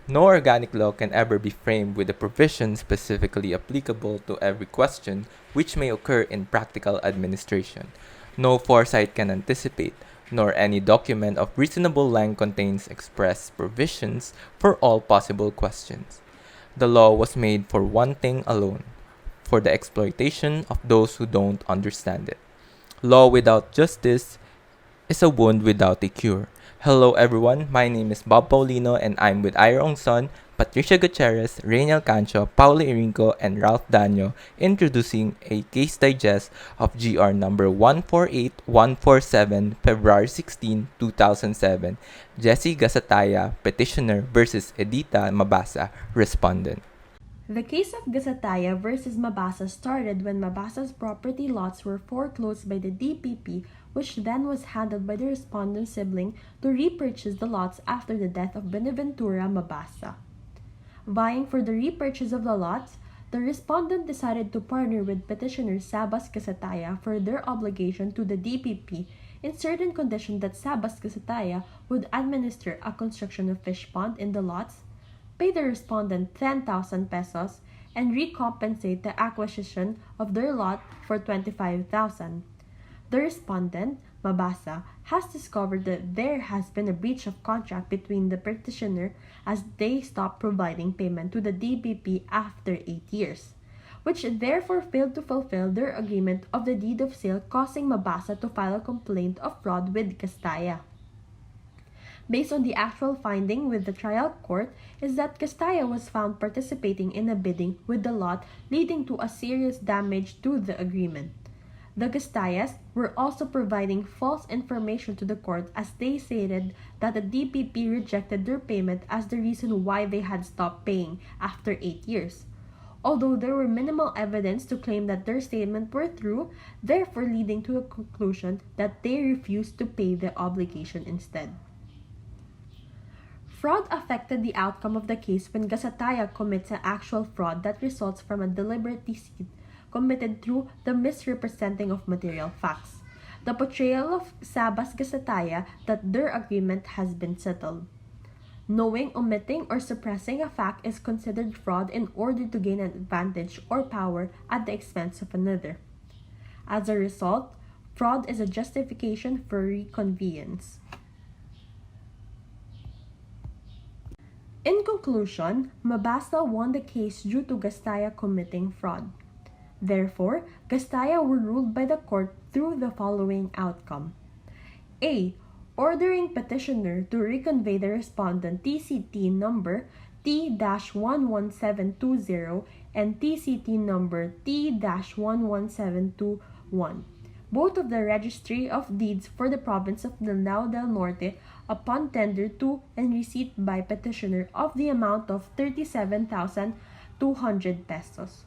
No organic law can ever be framed with a provision specifically applicable to every question which may occur in practical administration. No foresight can anticipate, nor any document of reasonable length contains express provisions for all possible questions. The law was made for one thing alone, for the exploitation of those who don't understand it. Law without justice is a wound without a cure. Hello everyone, my name is Bob Paulino and I'm with Ira Son, Patricia Gutierrez, Rainiel Cancho, Paulo Irinco, and Ralph Danyo introducing a case digest of GR number 148147, February 16, 2007, Jessie Gasataya, petitioner versus EDITHA MABASA, respondent. The case of Gasataya versus Mabasa started when Mabasa's property lots were foreclosed by the DPP, which then was handled by the respondent's sibling to repurchase the lots after the death of Benaventura Mabasa. Vying for the repurchase of the lots, the respondent decided to partner with petitioner Sabas Gasataya for their obligation to the DPP in certain condition that Sabas Gasataya would administer a construction of fish pond in the lots, pay the respondent 10,000 pesos, and recompensate the acquisition of their lot for 25,000. The respondent, Mabasa, has discovered that there has been a breach of contract between the petitioner as they stopped providing payment to the DPP after 8 years, which therefore failed to fulfill their agreement of the deed of sale, causing Mabasa to file a complaint of fraud with Castaya. Based on the actual finding with the trial court is that Castaya was found participating in a bidding with the lot, leading to a serious damage to the agreement. The Castayas were also providing false information to the court as they stated that the DPP rejected their payment as the reason why they had stopped paying after 8 years. Although there were minimal evidence to claim that their statements were true, therefore leading to a conclusion that they refused to pay the obligation instead. Fraud affected the outcome of the case when Gasataya commits an actual fraud that results from a deliberate deceit committed through the misrepresenting of material facts. The portrayal of Sabas Gasataya that their agreement has been settled. Knowing, omitting, or suppressing a fact is considered fraud in order to gain an advantage or power at the expense of another. As a result, fraud is a justification for reconveyance. In conclusion, Mabasa won the case due to Castaya committing fraud. Therefore, Castaya were ruled by the court through the following outcome. A. Ordering petitioner to reconvey the respondent TCT number T-11720 and TCT number T-11721, both of the Registry of Deeds for the province of Lanao del Norte, upon tender to and receipt by petitioner of the amount of 37,200 pesos.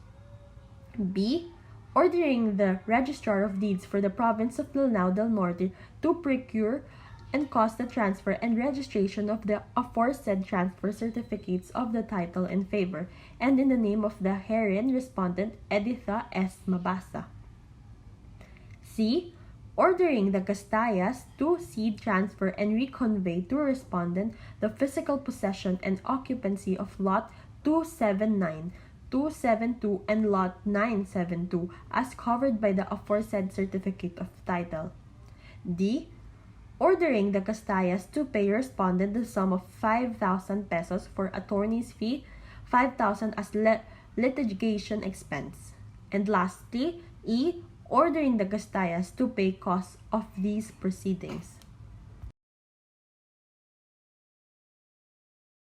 B. Ordering the Registrar of Deeds for the province of Lanao del Norte to procure and cause the transfer and registration of the aforesaid transfer certificates of the title in favor and in the name of the herein respondent Editha S. Mabasa. C. Ordering the Castayas to cede, transfer, and reconvey to respondent the physical possession and occupancy of Lot 279, 272, and Lot 972 as covered by the aforesaid certificate of title. D. Ordering the Castayas to pay respondent the sum of 5,000 pesos for attorney's fee, 5,000 as litigation expense. And lastly, E. Ordering the Castayas to pay costs of these proceedings.